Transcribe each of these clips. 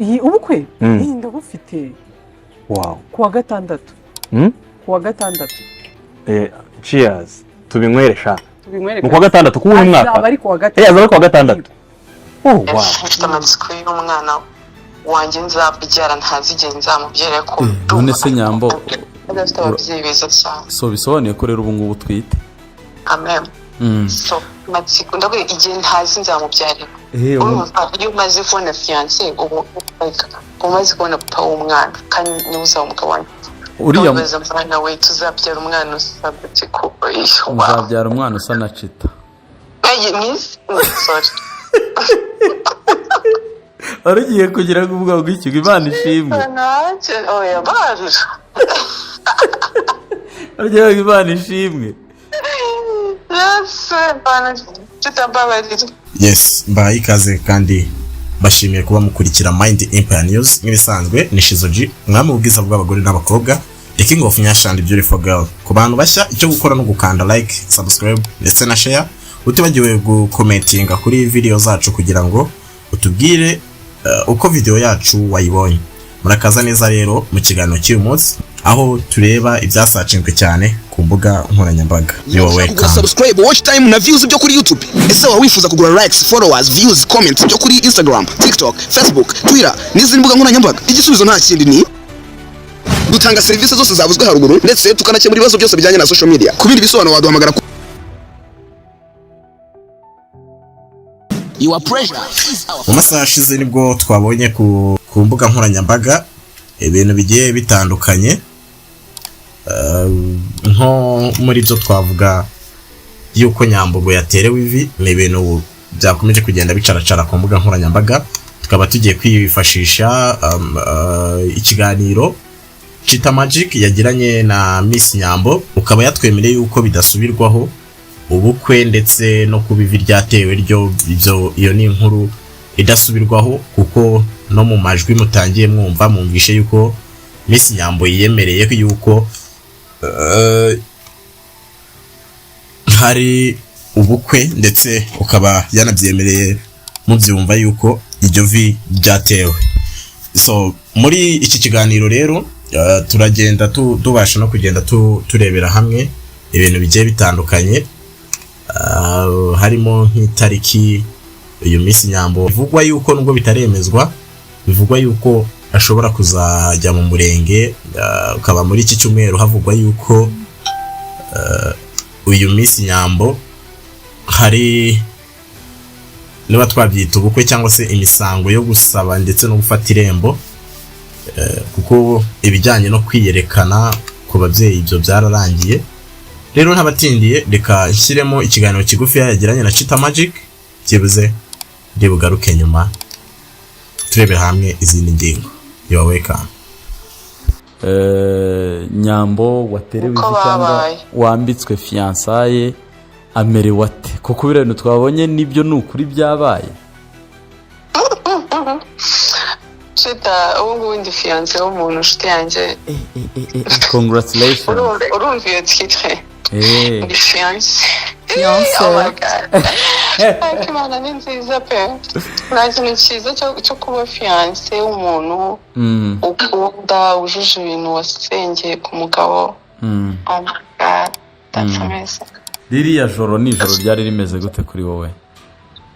iyi ubukwe ndabufite wow kuwa gatandatu kuwa gatandatu cheers tubinywesha tubinywere kuwa gatandatu ku uyu mwaka azaba ari kuwa gatandatu azaba kuwa gatandatu wow mfite amatsiko y'umwana wanjye nzabyara ntazigera nzamubyara ko none se Nyambo adafite ababyeyi beza cyane so bisobanuye ko rero ubu ngubu twite amen so matsiko ndavuga igihe ntazi nzamubyarira iyo umaze kubona fiancé ubu umaze kubona papa w'umwana kandi niwe uzaba umugabo wanjye uriya mwana we tuzabyara umwana usabye ko uzabyara umwana usa na Chita miss sorry arigiye kugira ngo uvuga ngo iki Imana ishimwe oya bari arigiye Imana ishimwe yes mbaye ikaze kandi bashimiye kuba mukurikira Mind Empire News nk'ibisanzwe ni Shizo G mwami ubwiza bw'abagore n'abakobwa the king of Nyashandi beautiful girl ku bantu bashya icyo gukora no gukanda like subscribe ndetse na share utibagiwe gukomentinga kuri video zacu kugira ngo utubwire uko video yacu wayibonye murakaza neza rero mu kiganiro cy'uyu munsi aho tureba ibyasacingwe cyane ku mbuga nkoranyambaga yo welcome subscribe watch time na views byo kuri YouTube ese wa wifuza kugura likes followers views comments byo kuri Instagram TikTok Facebook Twitter n'izindi mbuga nkoranyambaga igisubizo nta kindi ni dutanga serivisi zose zavuzwe haruguru ndetse tukanakemura ibibazo byose bijyanye na social media kubindi bisobanuro waduhamagara Your pressure is our mu masaha ashize nibwo twabonye ku mbuga nkoranyambaga ibintu bigiye bitandukanye nko muri byo twavuga yuko Nyambogo yaterewe ivi ni ibintu byakomeje kugenda bicaracara ku mbuga nkoranyambaga tukaba tugiye kwifashisha ikiganiro Chita Magic yagiranye na Miss Nyambo ukaba yatwemereye yuko bidasubirwaho ubukwe ndetse no kubivi ryatewe ryo iyo ni inkuru idasubirwaho kuko no mu majwi mutangiye mwumvishe yuko Miss Nyambo yiyemereye yuko hari ubukwe ndetse ukaba yanabyemereye mubyumva yuko iryo vi byatewe so muri iki kiganiro rero turagenda tubasha no kugenda turebera hamwe ibintu bigiye bitandukanye harimo nk'itariki uyu Miss Nyambo bivugwa yuko nubwo bitaremezwa bivugwa yuko ashobora kuzajya mu murenge ukaba muri iki cyumweru havugwa yuko uyu Miss Nyambo hari niba twabyita ubukwe cyangwa se imisango yo gusaba ndetse no gufata irembo kuko ibijyanye no kwiyerekana ku babyeyi ibyo byararangiye rero ntabatindiye reka nshyiremo ikiganiro kigufi yagiranye na Chita Magic kibuze ndibugaruke nyuma turebe hamwe izindi ngingo yo welcome Nyambo waterewe cyangwa wambitswe fiançaye amerewe ate kuko ibintu twabonye nibyo nukuri byabaye Chita ubu ndi fiancé w'umuntu nshuti yanjye congratulations urumva iyo titre ndi fiancé fiancé oh my god akimana ni nziza pe nta kintu cyiza cyo kuba fiancé w'umuntu ukunda ujuje ibintu wasengeye ku mugabo oh my god that's amazing ririya joro ni ijoro ryari rimeze gute kuri wowe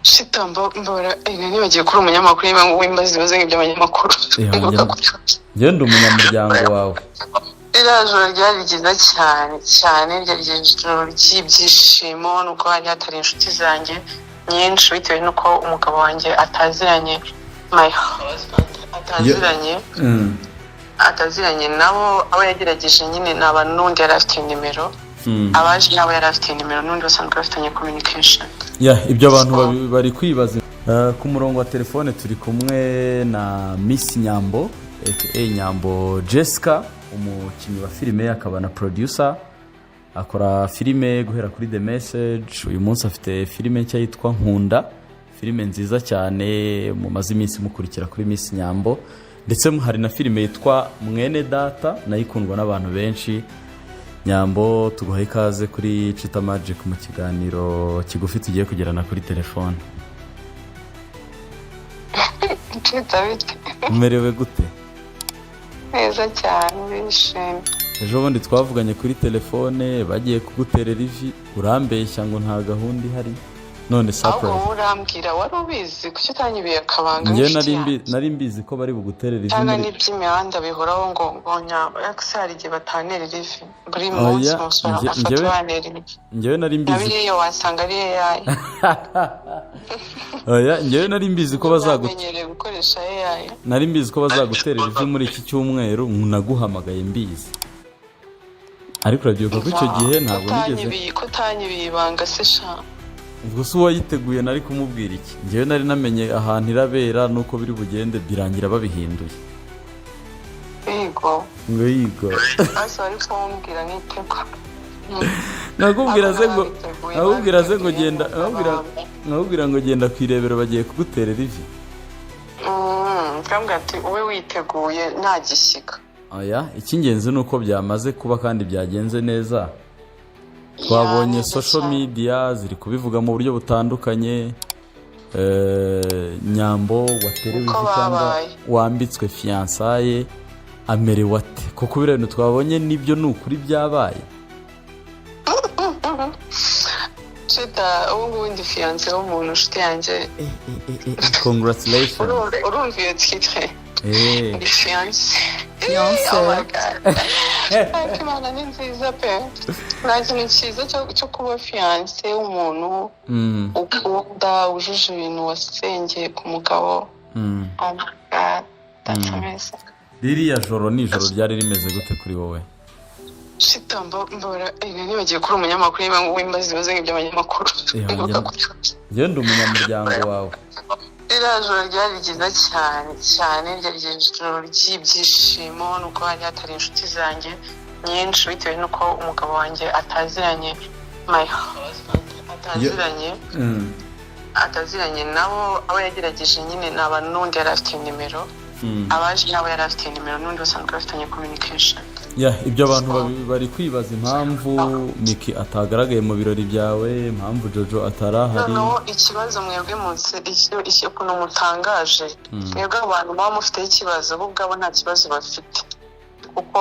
Chita mbora nibagiye kuri umunyamakuru niba ngo wimbaza ibibazo nk'iby'abanyamakuru ngende umunyamuryango wawe ijoro ryari ryiza cyane ryari ijoro ry'ibyishimo nuko hari hatari inshuti zanjye nyinshi bitewe nuko umugabo wanjye ataziranye my husband ataziranye nabo abo yagerageje nyine ni abantu n'undi yari afite nimero abaje nabo yari afite nimero n'undi basanzwe bafitanye communication ibyo abantu bari kwibaza ku murongo wa telefone turi kumwe na Miss Nyambo aka Nyambo Jessica umukinnyi wa filime akaba na producer akora filime guhera kuri The Message uyu munsi afite filime nshya yitwa Nkunda filime nziza cyane mu mazi iminsi mukurikira kuri Miss Nyambo ndetse hari na filime yitwa Mwene Data nayikundwa n'abantu benshi Nyambo tuguhaye ikaze kuri Chita Magic mu kiganiro kigufi tugiye kugirana kuri telefone umerewe gute? neza cyane bishimye. Ejo bundi twavuganye kuri telefone bagiye kuguterera ivi urambeshya ngo nta gahunda ihari none surprise. ahubwo urambwira wari ubizi kuki utanyibiye akabanga? Njye nari mbizi ko bari buguterera ivi cyangwa n'iby'imihanda bihoraho ngo nyabakisari igihe batanera ivi buri munsi umusoro afata banera ivi. Njyewe nari mbizi nabiriyo wasanga ari AI. njyewe nari mbizi ko bazamenyereye gukoresha AI. Nari mbizi ko bazaguterera ivi muri iki cyumweru naguhamagaye mbizi. Ariko urabyibuka ko icyo gihe ntabwo nigeze ko utanyibiye ibanga se sha. ubwo se uwayiteguye nari kumubwira iki? Njyewe nari namenye ahantu irabera nuko biri bugende birangira babihinduye. Yego asa ari kumbwira niteko nakubwira se ngo genda nakubwira ngo genda kwirebera bagiye kuguterera ivi. Kambwira ati wowe witeguye ntagishyika. Oya icy'ingenzi nuko byamaze kuba kandi byagenze neza. Twabonye social media ziri kubivuga mu buryo butandukanye. Nyambo waterewe cyangwa wambitswe fiançaye amerewe ate? Kuko ibintu twabonye nibyo nukuri byabaye. Chita ubu ndi fiancé w'umuntu nshuti yanjye. Congratulations. Urumva iyo titre? Ndi fiancé. Oh my god. Imana ni nziza pe. Nta kintu cyiza cyo kuba fiancé w'umuntu ukunda wujuje ibintu wasengeye ku mugabo. Oh my god. That's amazing. Ririya joro ni ijoro ryari rimeze gute kuri wowe? Shita mbora nibagiye kuri umunyamakuru niba ngo wimbaza ibibazo nk'iby'abanyamakuru. Njye ndi umunyamuryango wawe. Iriya joro ryari ryiza cyane ryari ijoro ry'ibyishimo nuko hari hatari inshuti zanjye nyinshi bitewe nuko umugabo wanjye ataziranye my husband ataziranye nabo abo yagerageje nyine ni abantu n'undi yari afite nimero abaje nabo yari afite nimero n'undi basanzwe bafitanye communication. Ibyo abantu bari kwibaza impamvu Miki atagaragaye mu birori byawe, impamvu Jojo atarahari. No ikibazo mwebwe munsi icyo ukuntu mutangaje mwebwe abantu baba mufite ikibazo bo ubwabo nta kibazo bafite kuko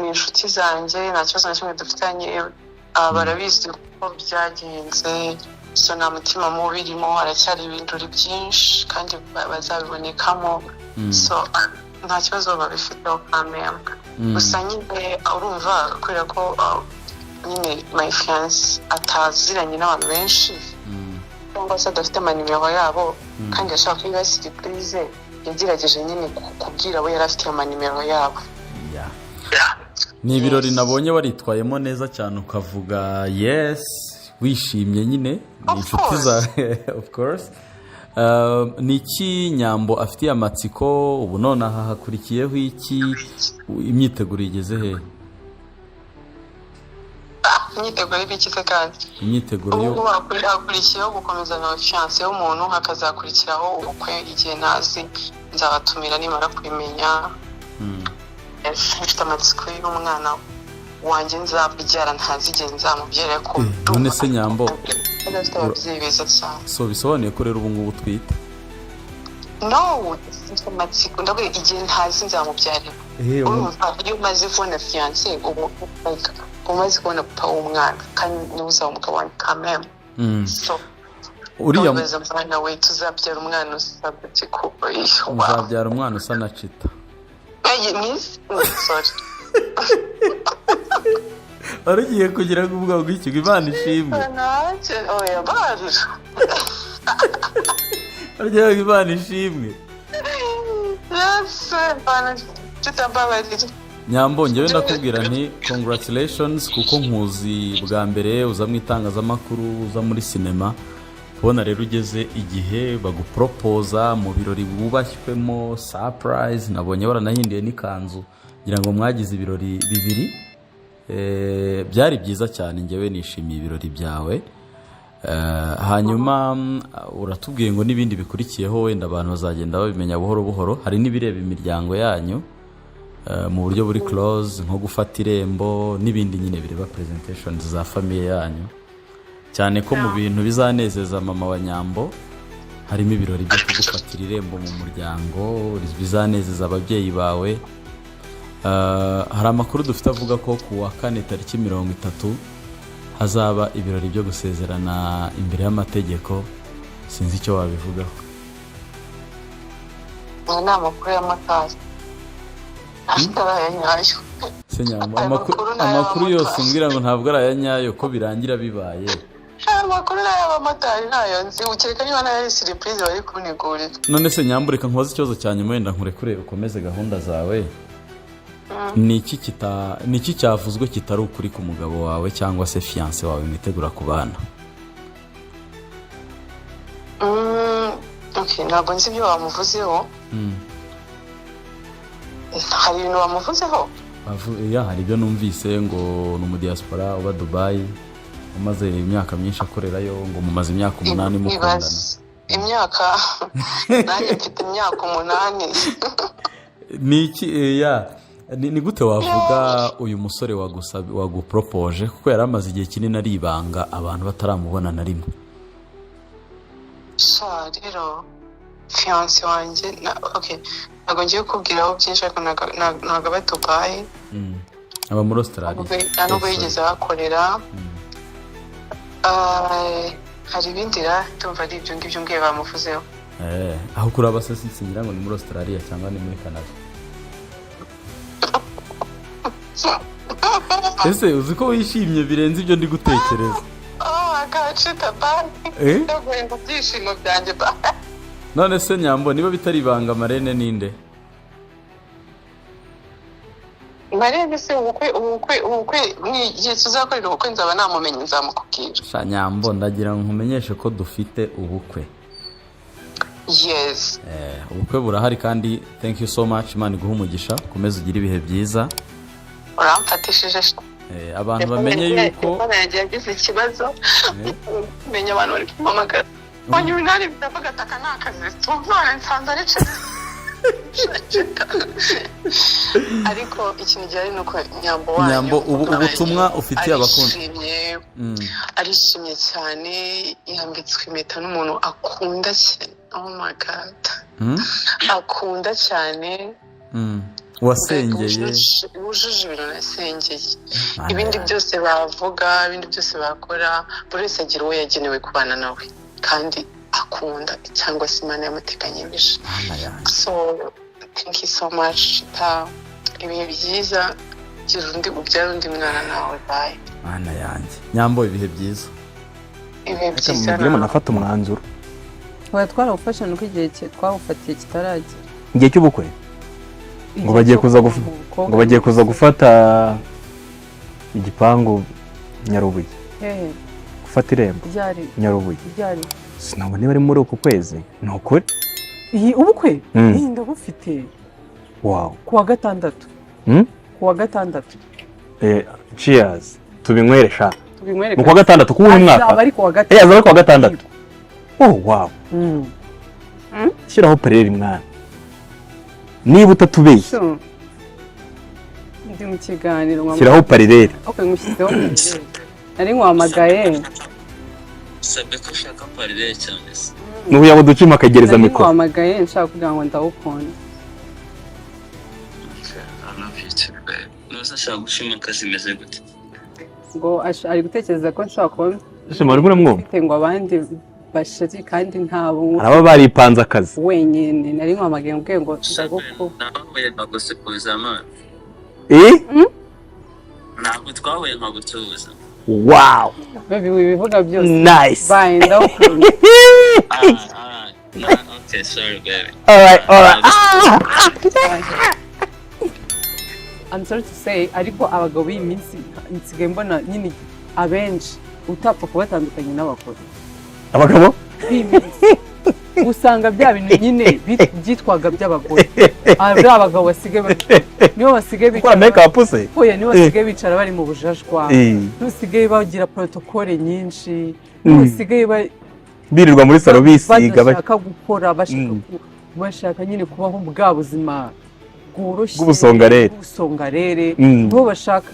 ni inshuti zanjye nta kibazo na kimwe dufitanye. Barabizi ko byagenze so nta mutima mubi urimo haracyari ibinduri byinshi kandi bazabibonekamo so nta kibazo babifiteho kamera. Gusa nyine urumva kubera ko nyine my fiance ataziranye n'abantu benshi cyangwa se adafite amanimero yabo kandi ashaka kuba surprise yagerageje nyine kubwira abo yari afite amanimero yabo. Ni ibirori nabonye waritwayemo neza cyane ukavuga yes wishimye nyine ni inshuti zawe of course. Ni iki Nyambo afitiye amatsiko ubu none aha hakurikiyeho iki? Imyiteguro igeze he? Imyiteguro y'ibikize kandi imyiteguro yo hakurikiyeho gukomeza na fiancé y'umuntu hakazakurikiraho ubukwe igihe nazi nzabatumira nimara kubimenya. Mfite amatsiko y'umwana wanjye nzabyara ntazigihe nzamubyere ko none se Nyambo adafite ababyeyi beza cyane. So bisobanuye ko rero ubu ngubu twite? No mfite amatsiko ndabwira igihe ntazi nzamubyarira. Iyo umaze kubona fiancé ubu umaze kubona papa w'umwana kandi niwe uzaba umugabo wanjye kameme. So uriya mwana we tuzabyara umwana usabye ko uzabyara umwana usa na Chita. Sorry. Arugiye kugira ngo uvuga ngo iki Imana ishimwe. Oya barira. Arugiye ngo Imana ishimwe. Yes, bana tutababarira. Nyambo njyewe ndakubwira nti congratulations kuko nkuzi bwa mbere uza mu itangazamakuru uza muri sinema kubona rero ugeze igihe bagupropoza mu birori bubashywemo surprise. Nabonye waranahinduye n'ikanzu ngira ngo mwagize ibirori bibiri. Byari byiza cyane njyewe nishimiye ibirori byawe. Hanyuma uratubwiye ngo n'ibindi bikurikiyeho wenda abantu bazagenda babimenya buhoro buhoro. Hari n'ibireba imiryango yanyu mu buryo buri close nko gufata irembo n'ibindi nyine bireba presentations za famille yanyu cyane ko mu bintu bizanezeza mama wa Nyambo harimo ibirori byo kugufatira irembo mu muryango bizanezeza ababyeyi bawe. Hari amakuru dufite avuga ko ku wa 4 tariki 30 hazaba ibirori byo gusezerana imbere y'amategeko. Sinzi icyo wabivugaho. Ni amakuru y'amakazi. Ayanyayo. Senyambo, amakuru yose umbwira ngo ntabwo ari ayanyayo ko birangira bibaye. Amakuru y'abamotari nayo nzi ukeka niba nayo surprise bari kunigurira. None se Nyambo, reka nkubaze ikibazo cya nyuma wenda nkurekure ukomeze gahunda zawe. Ni iki cyavuzwe kitari ukuri ku mugabo wawe cyangwa se fiancé wawe mwitegura kubana? Okay, ntabwo nzi ibyo wamuvuzeho. Hari ibintu wamuvuzeho? Hari ibyo numvise ngo ni umudiaspora uba Dubai, umaze imyaka myinshi akorerayo, ngo mumaze imyaka 8 mukundana. Imyaka nanjye mfite imyaka 8. Ni gute wavuga uyu musore wagupropoje kuko yari amaze igihe kinini ari ibanga abantu bataramubona na rimwe? Rero fiancé wanjye okay, ntabwo ngiye kubwiraho byinshi ariko ntabwo aba Dubai. Aba muri Australia. Ntabwo yigeze ahakorera. Hari ibindi ndumva ari ibyo ngibyo ngiye bamuvuzeho. Aho kuri abasasi singira ngo ni muri Australia cyangwa ni muri Canada. Ese uzi ko wishimye birenze ibyo ndi gutekereza? Agacita bye. Ndagwenda byishimo byanjye ba. None se Nyambo, niba bitari ibanga Marene ninde? Marene se ubukwe ni igihe tuzakorera ubukwe nzaba namumenye nzamukubwira. Sha Nyambo, ndagira ngo nkumenyeshe ko dufite ubukwe. Yes. Ubukwe burahari kandi thank you so much, Imana iguhe umugisha, komeza ugire ibihe byiza. Uramfatishije abantu bamenye yuko yagize ikibazo. Menya abantu bari kumamagara. Wanyu nari bitavuga taka nakazi. Tumvana nsanze ari cyo. Ariko ikintu gihari nuko Nyambo ubutumwa ufitiye abakunzi. Arishimye cyane, yambitswe impeta n'umuntu akunda cyane. Oh my god. Akunda cyane. Wasengeye wujuje ibintu nasengeye. Ibindi byose bavuga, ibindi byose bakora, buri wese agira uwo yagenewe kubana nawe kandi akunda cyangwa se Imana yamuteganyirije. So thank you so much. Ibihe byiza, ubyara undi mwana nawe. Bye Mana yanjye. Nyambo, ibihe byiza. Ibihe byiza. Mugire nafata umwanzuro. Twarawufashe nuko igihe twawufatiye kitaragera. Igihe cy'ubukwe ngo bagiye kuza gufata igipangu Nyarubuye. Gufata irembo Nyarubuye. Sinabona niba ari muri uku kwezi. Ni ukuri? Ubukwe ndabufite. Wow. Kuwa 6. Kuwa 6. Cheers. Tubinywere sha. Tubinywere. Mu kuwa 6 kuwuhe mwaka? Abari kuwa 6. Azaba kuwa 6. Oh wow. Shiraho pareri mwana. Niba utatubeshye. Ndi mu kiganiro. Shiraho pareri. Okay, ngushyizeho pareri. Nari nkwamagaye. Sabe ko ushaka pareri cyane se. Nubu yabo ducima akagereza mikoro. Nkwamagaye nshaka kugira ngo ndawukunda. Nuzashaka gushima akazi meze gute? Ngo ari gutekereza ko nshaka kubona. Shema ari mwumva. Ngo abandi bashiri kandi ntabo. Araba baripanze akazi. Wenyine nari nkwamagaye mbwe ngo ndaguko. Nawe bagusukuza amana. Ntabwo twahuye nka gutuza. Wow. Baby wibivuga byose. Nice. Bye, ndawukunda. Okay, sorry baby. All right. I'm sorry to say, ariko abagabo b'iminsi nsigaye mbona nyine abenshi utapfa kubatandukanya n'abakora. Abagabo? Usanga bya bintu nyine byitwaga by'abagore. Ari abagabo basigaye niyo basigaye bicara. Make up se? Oya niyo basigaye bicara bari mu bujajwa. Nusigaye bagira protocole nyinshi. Nusigaye birirwa muri salo bisiga bashaka gukora bashaka nyine kubaho bwa buzima bworoshye bw'ubusongarere nibo bashaka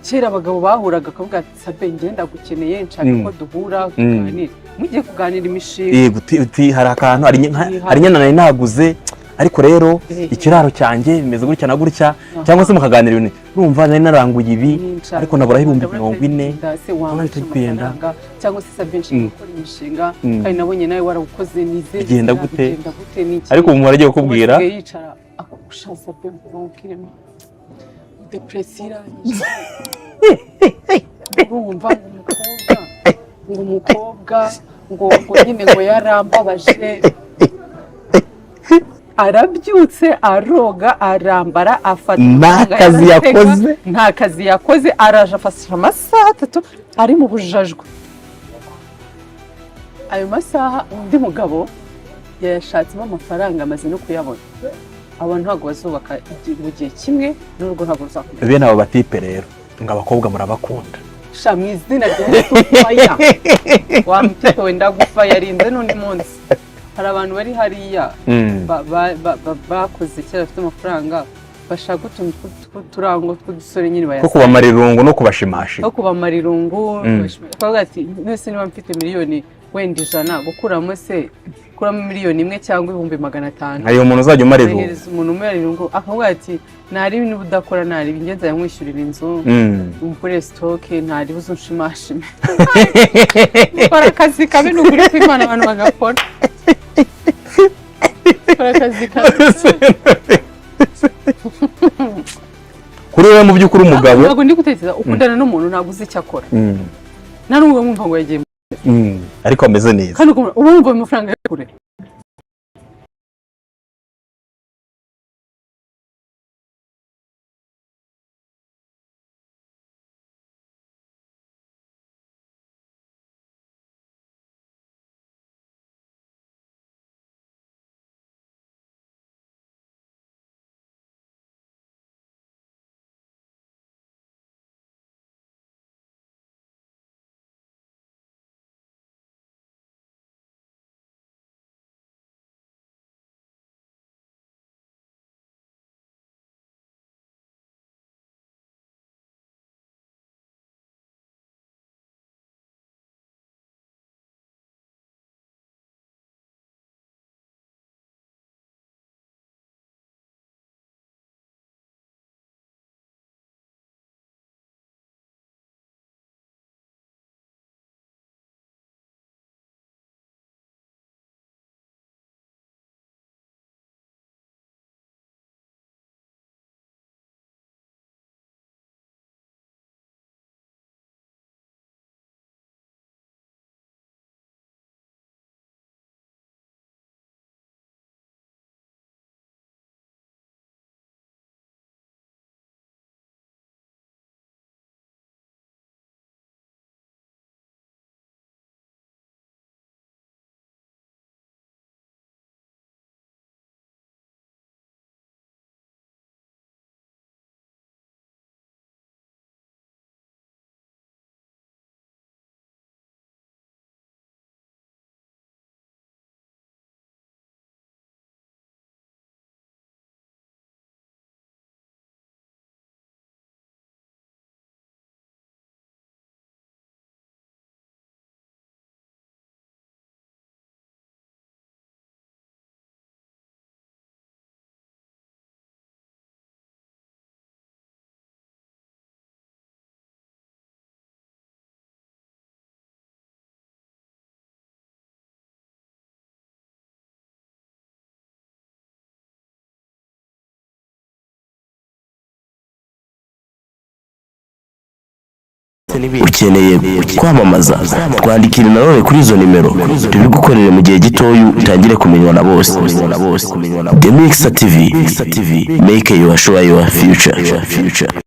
kera abagabo bahuraga akavuga ati Sabe ngenda gukeneye nshaka ko duhura tuganira mugiye kuganira imishinga hari akantu hari nyana nari naguze ariko rero ikiraro cyanjye bimeze gutya na gutya cyangwa se mukaganira ibintu urumva nari naranguye ibi ariko nabura 40,000 waba kwenda cyangwa se Sabe nshaka gukora imishinga kandi nabonye nawe warawukoze nize bigenda gute ariko umuntu aragiye kukubwira yicara akusha Sabe mvukiremo depresira urumva umukobwa ngo nyine ngo yarambabaje arabyutse aroga arambara afata nta kazi yakoze araje afasha amasaha 3 ari mu bujajwe ayo masaha undi mugabo yashatsemo amafaranga amaze no kuyabona abantu ntabwo bazubaka mu gihe kimwe n'urugo ntabwo ruzakomeza bene abo batipe rero ngo abakobwa murabakunda sha mu izina rya Faya wa mutete wenda gufa yarinze n'undi munsi hari abantu bari hariya bakoze cyane bafite amafaranga bashaka utuntu turango tw'udusore nyine bayasa ko kubamara irungu no kubashimashi ko kubamara irungu bavuga ati nese niba mfite miliyoni wenda 100 gukuramo se kuramo miliyoni 1 cyangwa 500,000 ayo umuntu uzajya umara irungu umuntu umara irungu akavuga ati ntari ibintu budakora ntari ingenza yamwishyurira inzu umukore stock ntari buzushimashime ukora akazi kabi n'uguri kw'Imana abantu bagakora akazi kabi kuri wewe mu by'ukuri umugabo ntabwo ndi gutekereza ukundana n'umuntu ntabwo uzi icyo akora nta n'ubwo mwumva ngo yagiye ariko ameze neza kandi ubumva amafaranga yakure ukeneye kwamamaza twandikira nanone kuri izo nimero tubigukorere mu gihe gitoya utangire kumenywa na bose. The Mixer TV, make your show your future.